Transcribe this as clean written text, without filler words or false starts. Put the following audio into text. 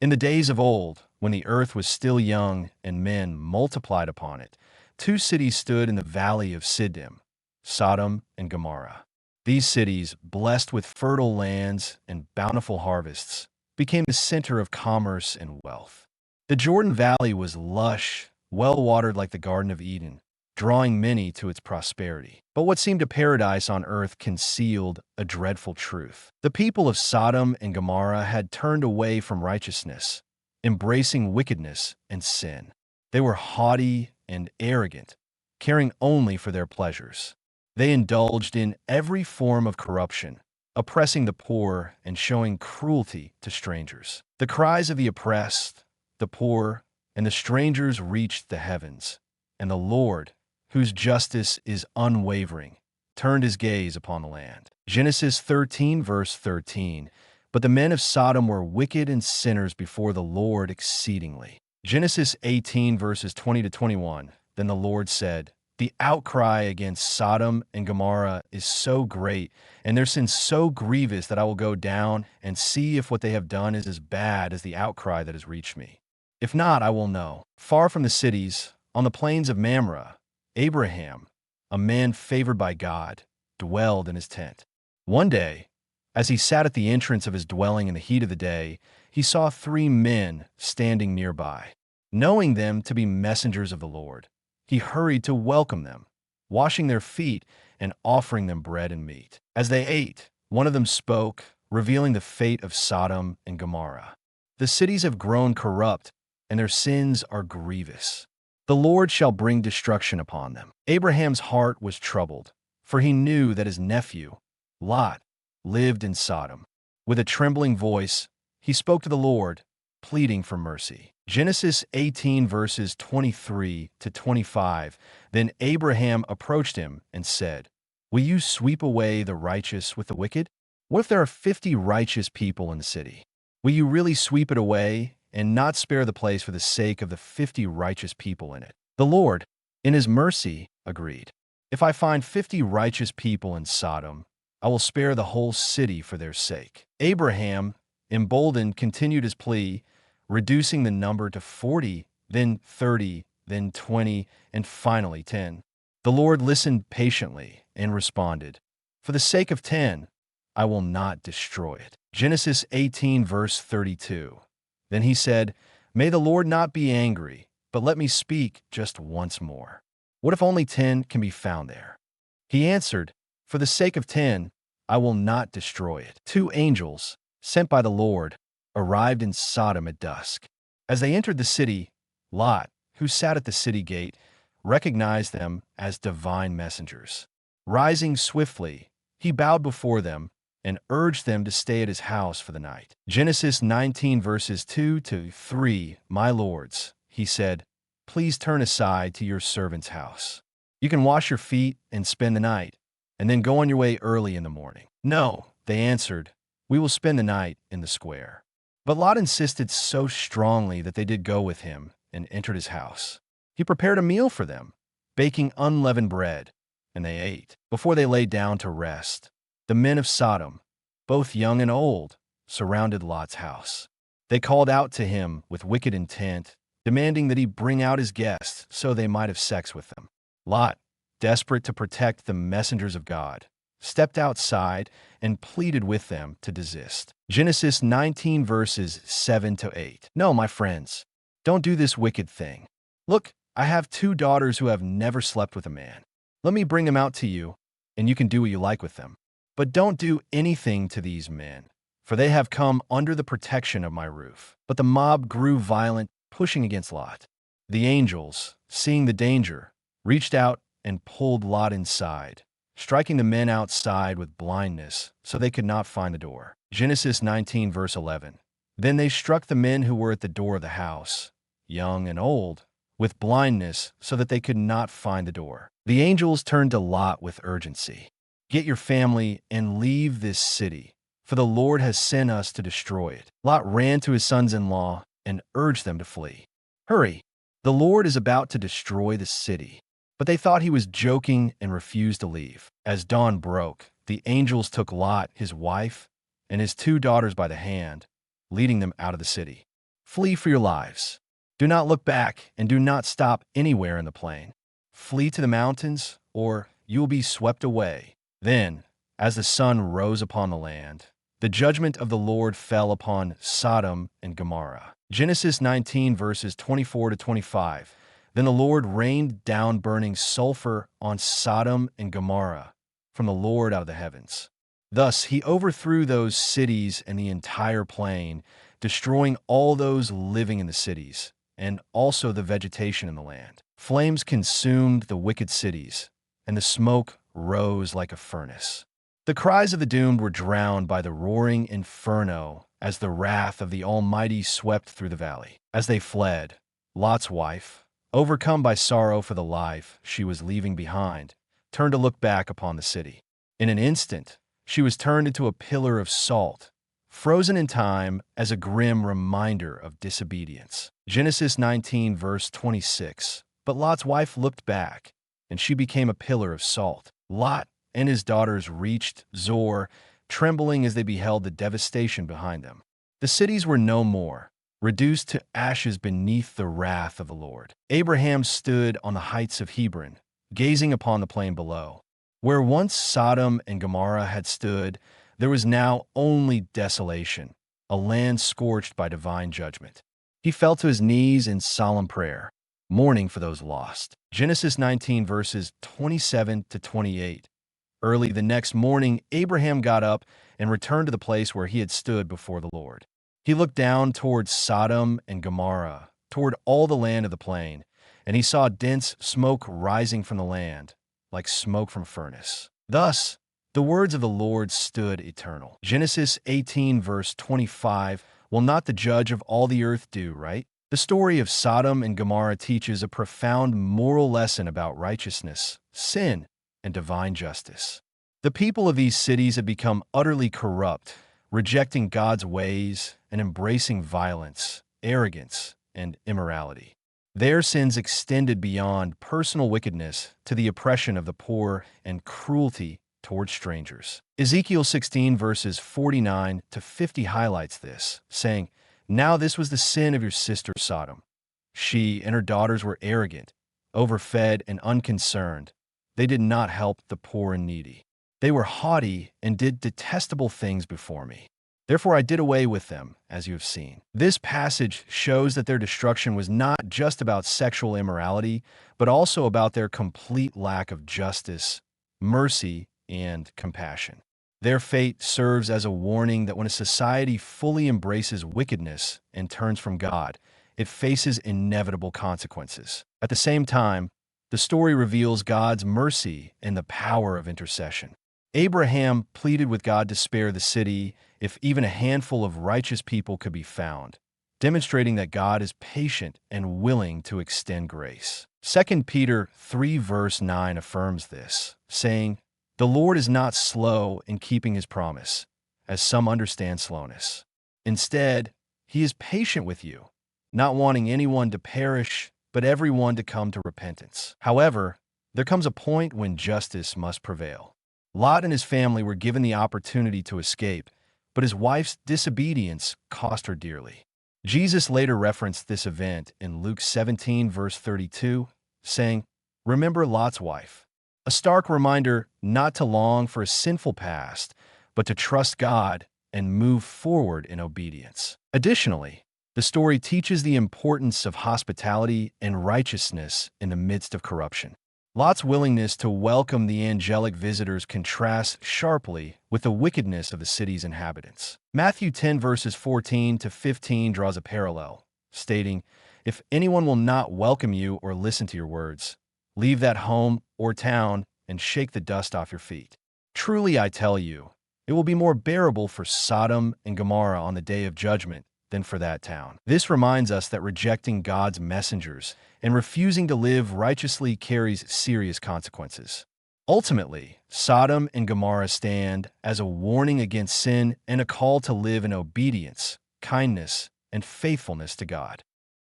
In the days of old, when the earth was still young and men multiplied upon it, two cities stood in the valley of Siddim, Sodom and Gomorrah. These cities, blessed with fertile lands and bountiful harvests, became the center of commerce and wealth. The Jordan Valley was lush, well-watered like the Garden of Eden, drawing many to its prosperity. But what seemed a paradise on earth concealed a dreadful truth. The people of Sodom and Gomorrah had turned away from righteousness, embracing wickedness and sin. They were haughty and arrogant, caring only for their pleasures. They indulged in every form of corruption, oppressing the poor and showing cruelty to strangers. The cries of the oppressed, the poor, and the strangers reached the heavens, and the Lord, whose justice is unwavering, turned his gaze upon the land. Genesis 13, verse 13. But the men of Sodom were wicked and sinners before the Lord exceedingly. Genesis 18, verses 20 to 21. Then the Lord said, "The outcry against Sodom and Gomorrah is so great, and their sin so grievous that I will go down and see if what they have done is as bad as the outcry that has reached me. If not, I will know." Far from the cities, on the plains of Mamre, Abraham, a man favored by God, dwelled in his tent. One day, as he sat at the entrance of his dwelling in the heat of the day, he saw three men standing nearby. Knowing them to be messengers of the Lord, he hurried to welcome them, washing their feet and offering them bread and meat. As they ate, one of them spoke, revealing the fate of Sodom and Gomorrah. "The cities have grown corrupt, and their sins are grievous. The Lord shall bring destruction upon them." Abraham's heart was troubled, for he knew that his nephew, Lot, lived in Sodom. With a trembling voice, he spoke to the Lord, pleading for mercy. Genesis 18, verses 23 to 25. Then Abraham approached him and said, "Will you sweep away the righteous with the wicked? What if there are 50 righteous people in the city? Will you really sweep it away and not spare the place for the sake of the 50 righteous people in it?" The Lord, in his mercy, agreed. "If I find 50 righteous people in Sodom, I will spare the whole city for their sake." Abraham, emboldened, continued his plea, reducing the number to 40, then 30, then 20, and finally 10. The Lord listened patiently and responded, "For the sake of 10, I will not destroy it." Genesis 18, verse 32. Then he said, "May the Lord not be angry, but let me speak just once more. What if only 10 can be found there?" He answered, "For the sake of 10, I will not destroy it." Two angels, sent by the Lord, arrived in Sodom at dusk. As they entered the city, Lot, who sat at the city gate, recognized them as divine messengers. Rising swiftly, he bowed before them and urged them to stay at his house for the night. Genesis 19, verses 2 to 3. "My lords," he said, "please turn aside to your servant's house. You can wash your feet and spend the night, and then go on your way early in the morning." "No," they answered, "we will spend the night in the square." But Lot insisted so strongly that they did go with him and entered his house. He prepared a meal for them, baking unleavened bread, and they ate. Before they lay down to rest, the men of Sodom, both young and old, surrounded Lot's house. They called out to him with wicked intent, demanding that he bring out his guests so they might have sex with them. Lot, desperate to protect the messengers of God, stepped outside and pleaded with them to desist. Genesis 19, verses 7 to 8. "No, my friends, don't do this wicked thing. Look, I have 2 daughters who have never slept with a man. Let me bring them out to you, and you can do what you like with them. But don't do anything to these men, for they have come under the protection of my roof." But the mob grew violent, pushing against Lot. The angels, seeing the danger, reached out and pulled Lot inside, striking the men outside with blindness so they could not find the door. Genesis 19, verse 11. Then they struck the men who were at the door of the house, young and old, with blindness so that they could not find the door. The angels turned to Lot with urgency. "Get your family and leave this city, for the Lord has sent us to destroy it." Lot ran to his sons-in-law and urged them to flee. "Hurry, the Lord is about to destroy the city." But they thought he was joking and refused to leave. As dawn broke, the angels took Lot, his wife, and his 2 daughters by the hand, leading them out of the city. Flee for your lives. Do not look back and do not stop anywhere in the plain. Flee to the mountains, or you will be swept away. Then, as the sun rose upon the land, the judgment of the Lord fell upon Sodom and Gomorrah. Genesis 19 verses 24 to 25. Then the Lord rained down burning sulfur on Sodom and Gomorrah from the Lord out of the heavens. Thus he overthrew those cities and the entire plain, destroying all those living in the cities, and also the vegetation in the land. Flames consumed the wicked cities, and the smoke rose like a furnace. The cries of the doomed were drowned by the roaring inferno as the wrath of the Almighty swept through the valley. As they fled, Lot's wife, overcome by sorrow for the life she was leaving behind, turned to look back upon the city. In an instant, she was turned into a pillar of salt, frozen in time as a grim reminder of disobedience. Genesis 19 verse 26. But Lot's wife looked back, and she became a pillar of salt. Lot and his daughters reached Zoar, trembling as they beheld the devastation behind them. The cities were no more, reduced to ashes beneath the wrath of the Lord. Abraham stood on the heights of Hebron, gazing upon the plain below. Where once Sodom and Gomorrah had stood, there was now only desolation, a land scorched by divine judgment. He fell to his knees in solemn prayer, mourning for those lost. Genesis 19 verses 27 to 28. Early the next morning, Abraham got up and returned to the place where he had stood before the Lord. He looked down toward Sodom and Gomorrah, toward all the land of the plain, and he saw dense smoke rising from the land, like smoke from a furnace. Thus, the words of the Lord stood eternal. Genesis 18 verse 25. Will not the judge of all the earth do right? The story of Sodom and Gomorrah teaches a profound moral lesson about righteousness, sin, and divine justice. The people of these cities had become utterly corrupt, rejecting God's ways and embracing violence, arrogance, and immorality. Their sins extended beyond personal wickedness to the oppression of the poor and cruelty toward strangers. Ezekiel 16 verses 49 to 50 highlights this, saying, "Now this was the sin of your sister Sodom. She and her daughters were arrogant, overfed, and unconcerned. They did not help the poor and needy. They were haughty and did detestable things before me. Therefore I did away with them, as you have seen." This passage shows that their destruction was not just about sexual immorality, but also about their complete lack of justice, mercy, and compassion. Their fate serves as a warning that when a society fully embraces wickedness and turns from God, it faces inevitable consequences. At the same time, the story reveals God's mercy and the power of intercession. Abraham pleaded with God to spare the city if even a handful of righteous people could be found, demonstrating that God is patient and willing to extend grace. 2 Peter 3 verse 9 affirms this, saying, "The Lord is not slow in keeping his promise, as some understand slowness. Instead, he is patient with you, not wanting anyone to perish, but everyone to come to repentance." However, there comes a point when justice must prevail. Lot and his family were given the opportunity to escape, but his wife's disobedience cost her dearly. Jesus later referenced this event in Luke 17 verse 32, saying, "Remember Lot's wife." A stark reminder not to long for a sinful past, but to trust God and move forward in obedience. Additionally, the story teaches the importance of hospitality and righteousness in the midst of corruption. Lot's willingness to welcome the angelic visitors contrasts sharply with the wickedness of the city's inhabitants. Matthew 10 verses 14 to 15 draws a parallel, stating, "If anyone will not welcome you or listen to your words, leave that home or town and shake the dust off your feet. Truly I tell you, it will be more bearable for Sodom and Gomorrah on the day of judgment than for that town." This reminds us that rejecting God's messengers and refusing to live righteously carries serious consequences. Ultimately, Sodom and Gomorrah stand as a warning against sin and a call to live in obedience, kindness, and faithfulness to God.